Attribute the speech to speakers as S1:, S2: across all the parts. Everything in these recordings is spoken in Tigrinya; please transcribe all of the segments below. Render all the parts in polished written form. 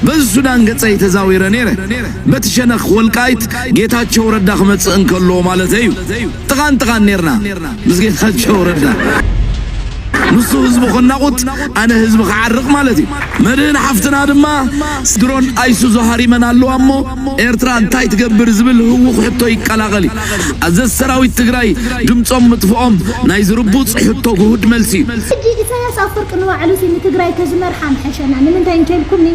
S1: በሱዳን ገጻይ ተዛዊረ ነረ በትሸነኽ ወልቃይት ጌታቸው ረዳ ኸመጽእን ከሎ ማለት እዩ ጥቃን ነርና ምስጌታቸው ረዳ ንሱ ህዝብ ኾናቁት አነ ህዝብ ኸዓርቕ ማለት እዩ መድህን ሓፍትና ድማ ድሮን አይሱ ዞሃሪ መናሉ አሞ ኤርትራ እንታይ ትገብር ዝብል ህውኽ ሕቶ ይቀላቀሊ አዘዝ ሰራዊት ትግራይ ድምጾም ምጥፍኦም ናይ ዝርቡጽ ሕቶ ጉሁድ መልሲ
S2: ኢሳያስ አፈወርቂ ንባዕሉ ሲኒ ትግራይ ተዝመርሓን ሓሸና ንምንታይ እንከልኩምኒ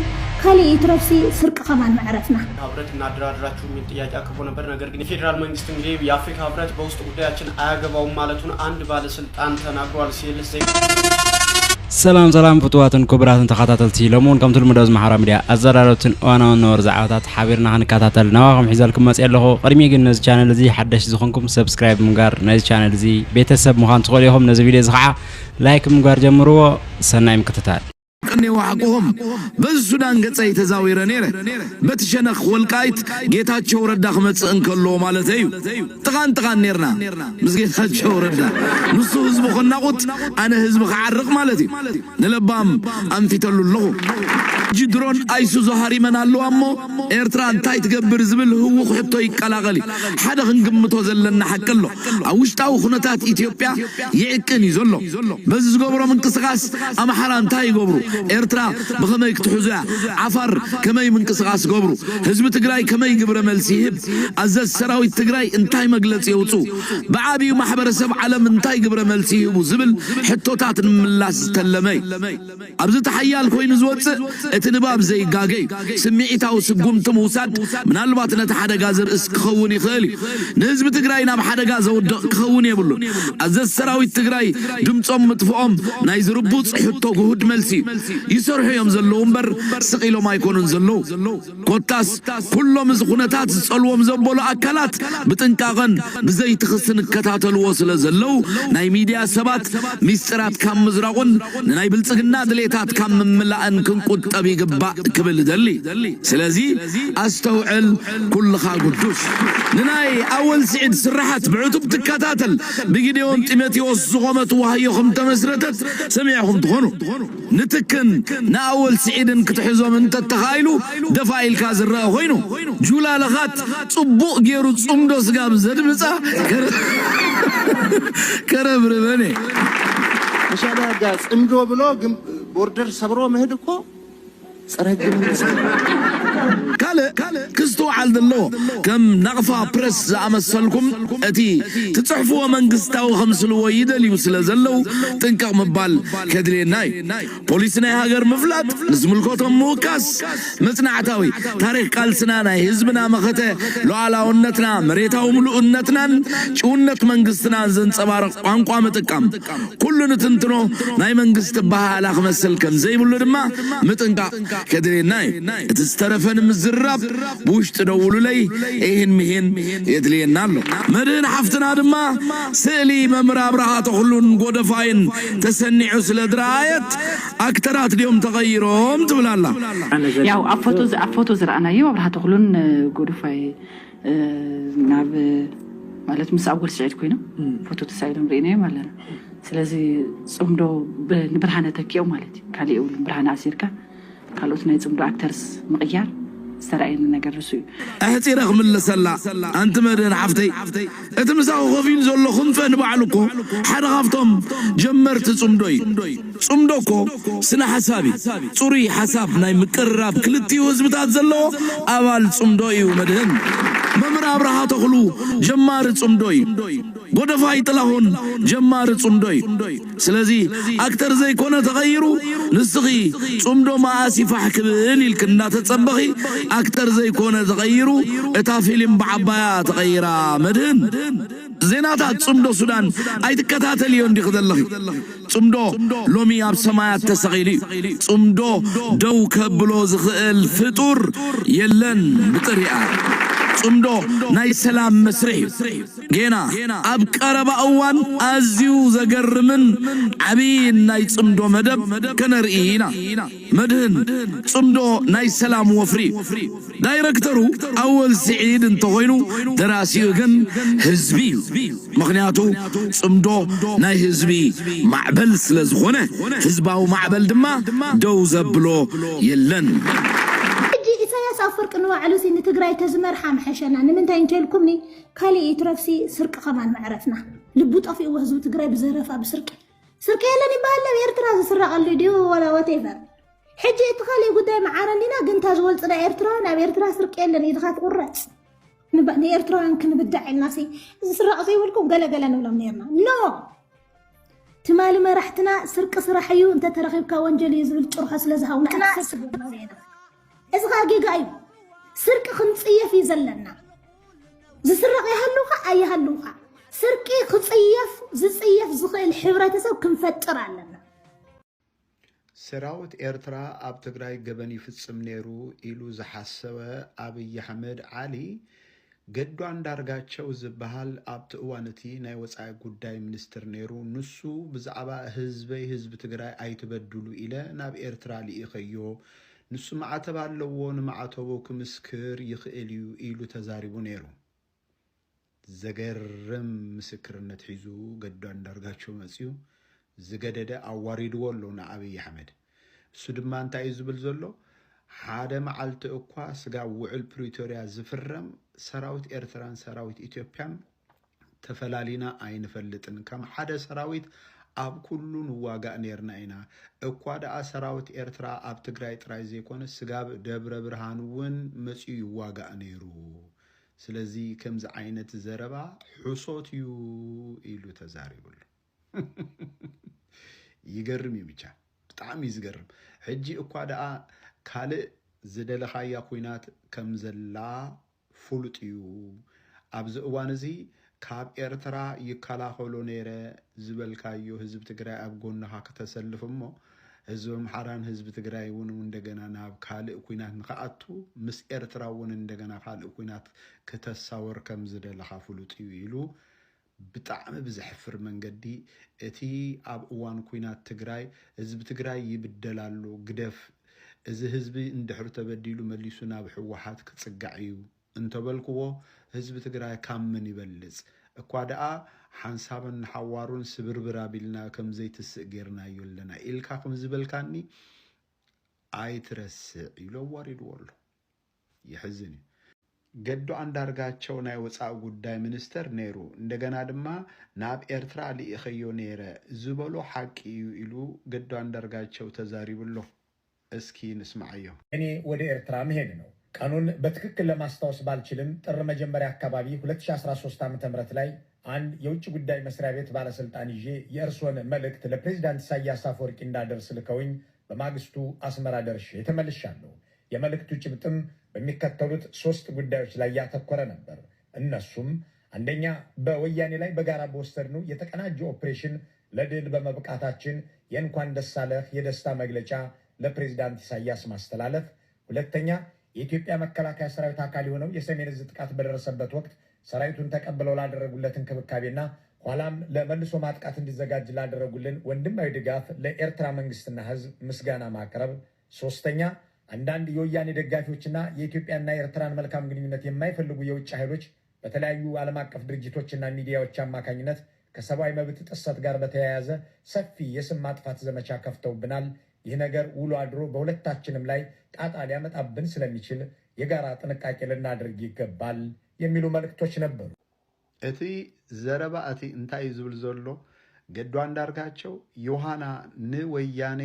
S2: ካሊ ኢትረፍሲ ስርቅ ከማን ማዕረፍና
S3: ህብረት እናደራድራችሁ ምን ጥያቄ አቅርቦ ነበር ነገር ግን የፌደራል መንግስት እንግዲህ የአፍሪካ ህብረት በውስጥ ጉዳያችን አያገባውም ማለቱን አንድ ባለስልጣን ተናግሯል ሲል
S4: ሰላም ፍቱዋትን ኩብራትን ተኸታተልቲ ለሞን ከምትል መደዝ ማሕበራ ሚዲያ አዘራሮትን ዋናውን ነወር ዛዓታት ሓቢርና ክንከታተል ናዋኹም ሒዘልኩም መጽ ያለኹ ቅድሚ ግን ነዚ ቻናል እዚ ሓደሽ ዝኾንኩም ሰብስክራይብ ምግባር ነዚ ቻናል እዚ ቤተሰብ ምዃን ትኽእሉ ኢኹም ነዚ ቪድዮ እዚ ከዓ ላይክ ምግባር ጀምርዎ ሰናይ ምክትታል
S1: قني وحقهم بالسودان قصاي تزاوير نيره بتشنخ والقايت ጌታቸው ረዳ ኸመጽእን ከሎ ማለት እዩ ጥቃን ነርና ምስጌታቸው ረዳ ንሱ ህዝብ ኾናቁት አነ ህዝብ ኸዓርቕ ማለት እዩ ንለባም አንፊተሉልሁ ጅድሮን አይሱ ዞሃሪ መናሉ አሞ ኤርትራ እንታይ ትገብር ዝብል ህውኽ ሕቶ ይቀላቀሊ ሓደ ክንግምቶ ዘለና ሓቀሎ አውሽጣው ኹነታት ኢትዮጵያ ይዕቅን ይዘሎ በዚ ዝገብሮም እንቅስቃስ አማሓራ እንታይ ይገብሩ ኤርትራ በከመይ ክትሕዙያ ዓፋር ከመይ ምንቅስቃስ ገብሩ ህዝብ ትግራይ ከመይ ግብረ መልሲ ይህብ አዘዝ ሰራዊት ትግራይ እንታይ መግለጽ ይውጹ በዓቢዩ ማሕበረሰብ ዓለም እንታይ ግብረ መልሲ ይህቡ ዝብል ሕቶታት ንምላስ ተለመይ ኣብዚ ተሓያል ኮይኑ ዝወጽእ እቲ ንባብ ዘይጋገይ ስምዒታው ስጉምቲ ምውሳድ ምናልባት ነቲ ሓደጋ ዝርእስ ክኸውን ይኽእል ንህዝቢ ትግራይ ናብ ሓደጋ ዘውድቕ ክኸውን የብሉን አዘዝ ሰራዊት ትግራይ ድምጾም ምጥፍኦም ናይ ዝርቡጽ ሕቶ ጉሁድ መልሲ ይሰርሑ እዮም ዘለው እምበር ስቂሎም ኣይኮኑን ዘለው ኮታስ ኩሎም ዝኹነታት ዝጸልዎም ዘበሉ ኣካላት ብጥንቃቐን ብዘይትኽስን ከታተልዎ ስለ ዘለው ናይ ሚድያ ሰባት ሚስጥራት ካብ ምዝራቁን ናይ ብልጽግና ድሌታት ካብ ምምላእን ክንቁጠብ ይግባእ ክብል ደሊ ስለዚ ኣስተውዕል ኩልኻ ጉዱስ ንናይ ኣወል ስዒድ ስራሓት ብዕቱብ ትከታተል ብጊዴዎን ጢሞቴዎስ ዝቖመት ወሃዮኹም ተመስረተት ሰሚዕኹም ትኾኑ ንትክን ናአወል ስዒድን ክትሕዞም እንተተኻይሉ ደፋኢልካ ዝረአ ኮይኑ ጁላለኻት ጽቡቕ ገይሩ ጽምዶ ስጋብ ዘድምጻ ከረብርበኔ
S5: መሻዳጋ ጽምዶ ብሎ ግን ቦርደር ሰብሮ መሄድ እኮ ጸረግም
S1: ካለ ክስቶ ዓልደሎ ከም ናቕፋ ፕረስ ዝኣመሰልኩም እቲ ትጽሕፍዎ መንግስታዊ ኸምስልዎ ይደልዩ ስለ ዘለው ጥንቀቕ ምባል ከድልየናይ ፖሊስ ናይ ሃገር ምፍላጥ ንዝምልከቶም ምውካስ መጽናዕታዊ ታሪክ ቃልስና ናይ ህዝብና መኸተ ሉዓላውነትና መሬታዊ ምሉእነትናን ጭውነት መንግስትናን ዘንጸባርቕ ቋንቋ ምጥቃም ኩሉ ንትንትኖ ናይ መንግስት ባህላ ክመስል ከም ዘይብሉ ድማ ምጥንቃቕ ከድልየናይ እቲ ዝተረፈን ምዝራብ بوشت دولو لي ايهن مهن يدلينالو مدهن حفتنا دما سئلي ممرا برهات خلون قودفاين تسنعو سلدرايت اكترات اليوم تغيرهم تبلالا
S6: ياو افوتو زرعنا يو برهات خلون قودفاي ناب مالت مس اول سعيد كوينو فوتو تسايلم ريني مالنا سلازي صمدو بنبرهانه تكيو مالتي كالي اول برهانه اسيركا كالوت ناي صمدو اكترس مقيار سرعين نجرسو
S1: أهتي رغم اللسلا أنت مدن عفتي أتمساو خفين زولو خنفن بعلكو حد غفتم جمرت صمدوكو سنة حسابي صوري حساب ناي مكراب كلتي وزبتات زلو أول صمدوي ومدهن ممرا برها تخلو جمار صمدوي قدفاي تلاهون جمار صمدوي سلازي أكتر زي كونا تغيرو نسغي صمدو ما آسفة حكبين الكنا تتصبغي أكتر زي كونه تغيروا اتافيلم بعبايا تغيرا مدن زيناتات صمدو سودان اي تكتاتل يوندي خدلخي صمدو لومي اب سمايات تسغيلي صمدو دو كبلو زخئل فطور يلن بطريقة صمدو ناي سلام مسرح جينا اب قرب اوان ازيو زقرمن عبين ناي صمدو مدب كنرئينا مدهن صمدو ناي سلام وفري دايركترو اول سعيد انتوينو دراسيو جن حزبي مغنياتو صمدو ناي حزبي معبل سلازخونه حزباو معبل دما دو زبلو يلن
S2: ኢሳያስ አፈወርቂ ንባዕሉ ሲ ንትግራይ ተዝመርሓ ምሐሸና ንምንታይ እንተልኩምኒ ካልእ ኢትረፍሲ ስርቂ ከማን መዕረፍና ልቡ ጠፊኡ ህዝቢ ትግራይ ብዘረፋ ብስርቂ ስርቂ የለን ይባሃል ኤርትራ ዝስረቀሉ ድዩ ወላ ወቴቨር ሕጂ እቲ ካልእ ጉዳይ መዓረኒና ግን ታዝወልፅና ኤርትራውያን ናብ ኤርትራ ስርቂ የለን ኢድኻ ትቁረፅ ንኤርትራውያን ክንብዳዕ ኢልና ሲ ዝስረቕ ዘይብልኩም ገለገለ ንብሎም ነርና ኖ ትማሊ መራሕትና ስርቂ ስራሕ እዩ እንተተረኺብካ ወንጀል እዩ ዝብል ጭርሖ ስለዝሃውና እዚ ኻ ጌጋ እዩ ስርቂ ክንፅየፍ እዩ ዘለና ዝስረቕ ይሃሉኻ ኣይሃሉኻ ስርቂ ክፅየፍ ዝፅየፍ ዝኽእል ሕብረተሰብ ክንፈጥር ኣለና
S7: ሰራዊት ኤርትራ ኣብ ትግራይ ገበን ይፍጽም ነይሩ ኢሉ ዝሓሰበ አብይ አሕመድ ዓሊ ገዱ አንዳርጋቸው ዝበሃል ኣብቲ እዋን እቲ ናይ ወፃኢ ጉዳይ ሚኒስትር ነይሩ ንሱ ብዛዕባ ህዝቢ ትግራይ ኣይትበድሉ ኢለ ናብ ኤርትራ ልኢኸዮ ንሱ ማዕተብ ኣለዎ ንማዕተቡ ክምስክር ይኽእል እዩ ኢሉ ተዛሪቡ ነይሩ ዘገርም ምስክርነት ሒዙ ገዱ አንዳርጋቸው መጽዩ ዝገደደ አዋሪድዎ ኣሎ ንአብይ አሕመድ እሱ ድማ እንታይ ዝብል ዘሎ ሓደ መዓልቲ እኳ ስጋ ውዕል ፕሪቶሪያ ዝፍረም ሰራዊት ኤርትራን ሰራዊት ኢትዮጵያን ተፈላሊና አይንፈልጥን ከም ሓደ ሰራዊት ኣብ ኩሉን ዋጋእ ነርና ኢና እኳ ደኣ ሰራዊት ኤርትራ ኣብ ትግራይ ጥራይ ዘይኮነ ስጋ ደብረ ብርሃን ውን መጽዩ ይዋጋእ ነይሩ ስለዚ ከምዚ ዓይነት ዘረባ ሕሶት እዩ ኢሉ ተዛሪቡሉ ይገርም ይብቻ በጣም ይዝገርም ሕጂ እኳ ደኣ ካልእ ዝደለኻያ ኩናት ከም ዘላ ፍሉጥ እዩ ኣብዚ እዋን እዚ ካብ ኤርትራ ይከላኸሎ ነይረ ዝበልካዮ ህዝብ ትግራይ ኣብ ጎንኻ ከተሰልፍ እሞ ህዝብ ምሓራን ህዝብ ትግራይ ውን እንደገና ናብ ካልእ ኩናት ንኸኣቱ ምስ ኤርትራ ውን እንደገና ካልእ ኩናት ከተሳወር ከም ዝደለኻ ፍሉጥ እዩ ኢሉ ብጣዕሚ ብዝሕፍር መንገዲ እቲ ኣብ እዋን ኩናት ትግራይ ህዝብ ትግራይ ይብደላሉ ግደፍ እዚ ህዝቢ እንድሕር ተበዲሉ መሊሱ ናብ ሕወሓት ክጽጋዕ እዩ እንተበልክዎ ህዝብ ትግራይ ካብ ምን ይበልጽ እኳ ደኣ ሓንሳብን ሓዋሩን ስብርብር አቢልና ከም ዘይትስእ ጌርናዮ ኣለና ኢልካ ከም ዝበልካኒ ኣይትረስዕ ኢሎ አዋሪድዎ ኣሎ ይሕዝን ገዱ አንዳርጋቸው ናይ ወፃኢ ጉዳይ ሚኒስተር ነይሩ እንደገና ድማ ናብ ኤርትራ ልኢኸዮ ነይረ ዝበሎ ሓቂ እዩ ኢሉ ገዱ አንዳርጋቸው ተዛሪብሎ እስኪ ንስማዓዮ
S8: እኔ ወደ ኤርትራ መሄድ ነው ቀኑን በትክክል ለማስታወስ ባልችልም ጥር መጀመሪያ አካባቢ 2013 ዓ.ም ላይ አንድ የውጭ ጉዳይ መስሪያ ቤት ባለስልጣን ይዤ የእርሶን መልእክት ለፕሬዝዳንት ኢሳያስ አፈወርቂ እንዳደርስ ልከውኝ በማግስቱ አስመራ ደርሼ ተመልሻለሁ የመልእክቱ ጭብጥም በሚከተሉት 3 ጉዳዮች ላይ ያተኮረ ነበር እነሱም አንደኛ በወያኔ ላይ በጋራ በወሰድነው የተቀናጀ ኦፕሬሽን ለድል በመብቃታችን የእንኳን ደስ አለህ የደስታ መግለጫ ለፕሬዝዳንት ኢሳያስ ማስተላለፍ ሁለተኛ የኢትዮጵያ መከላከያ ሰራዊት አካል የሆነው የሰሜን ዕዝ ጥቃት በደረሰበት ወቅት ሰራዊቱን ተቀብለው ላደረጉለት እንክብካቤና ኋላም ለመልሶ ማጥቃት እንዲዘጋጅ ላደረጉልን ወንድማዊ ድጋፍ ለኤርትራ መንግስትና ህዝብ ምስጋና ማቅረብ ሶስተኛ አንዳንድ የወያኔ ደጋፊዎችና የኢትዮጵያና የኤርትራን መልካም ግንኙነት የማይፈልጉ የውጭ ኃይሎች በተለያዩ ዓለም አቀፍ ድርጅቶችና ሚዲያዎች አማካኝነት ከሰብአዊ መብት ጥሰት ጋር በተያያዘ ሰፊ የስም ማጥፋት ዘመቻ ከፍተውብናል ይህ ነገር ውሎ አድሮ በሁለታችንም ላይ ጣጣ ሊያመጣብን ስለሚችል የጋራ ጥንቃቄ ልናደርግ ይገባል የሚሉ መልእክቶች ነበሩ
S7: እቲ ዘረባ እቲ እንታይ ዝብል ዘሎ ገዱ አንዳርጋቸው ዮሐና ንወያኔ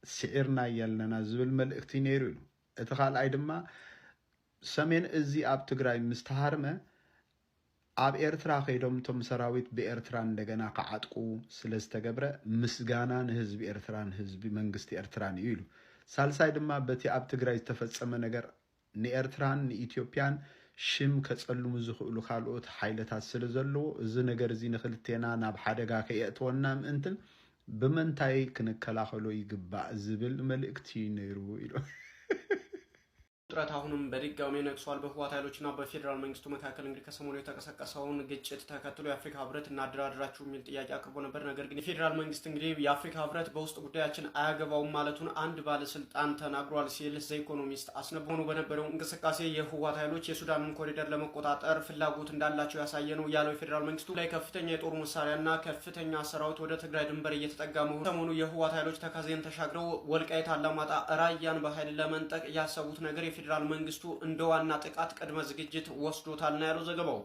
S7: ስዒርና ያለና ዝብል መልእክቲ ነይሩ ኢሉ እቲ ካልኣይ ድማ ሰሜን እዚ ኣብ ትግራይ ምስተሃርመ ኣብ ኤርትራ ኸይዶም ቶም ሰራዊት በኤርትራ እንደገና ከዓጥቁ ስለዝተገብረ ምስጋና ንህዝቢ ኤርትራን ህዝቢ መንግስቲ ኤርትራን እዩ ኢሉ ሳልሳይ ድማ በቲ ኣብ ትግራይ ዝተፈጸመ ነገር ንኤርትራን ንኢትዮጵያን ሽም ከጸልሙ ዝኽእሉ ካልኦት ሓይለታት ስለ ዘለዎ እዚ ነገር እዚ ንኽልቴና ናብ ሓደጋ ከየእትወና ምእንትን ብምንታይ ክንከላኸሎ ይግባእ ዝብል መልእክቲ ነይሩ ኢሉ
S3: ውጥረት አሁንም በድጋሚ ነግሷል በህወሓት ኃይሎችና በፌዴራል መንግስቱ መካከል። እንግዲህ ከሰሞኑ የተቀሰቀሰውን ግጭት ተከትሎ የአፍሪካ ህብረት እናደራድራችሁ የሚል ጥያቄ አቅርቦ ነበር። ነገር ግን የፌዴራል መንግስት እንግዲህ የአፍሪካ ህብረት በውስጥ ጉዳያችን አያገባውም ማለቱን አንድ ባለስልጣን ተናግሯል ሲል ዘ ኢኮኖሚስት አስነብቦ በነበረው እንቅስቃሴ የህወሓት ኃይሎች የሱዳንን ኮሪደር ለመቆጣጠር ፍላጎት እንዳላቸው ያሳየ ነው ያለው የፌዴራል መንግስቱ ላይ ከፍተኛ የጦር መሳሪያና ከፍተኛ ሰራዊት ወደ ትግራይ ድንበር እየተጠጋ መሆኑ ሰሞኑ የህወሓት ኃይሎች ተከዜን ተሻግረው ወልቃይት አላማጣ ራያን በኃይል ለመንጠቅ ያሰቡት ነገር የፌዴራል መንግስቱ እንደ ዋና ጥቃት ቅድመ ዝግጅት ወስዶታል ነው ያለው ዘገባው።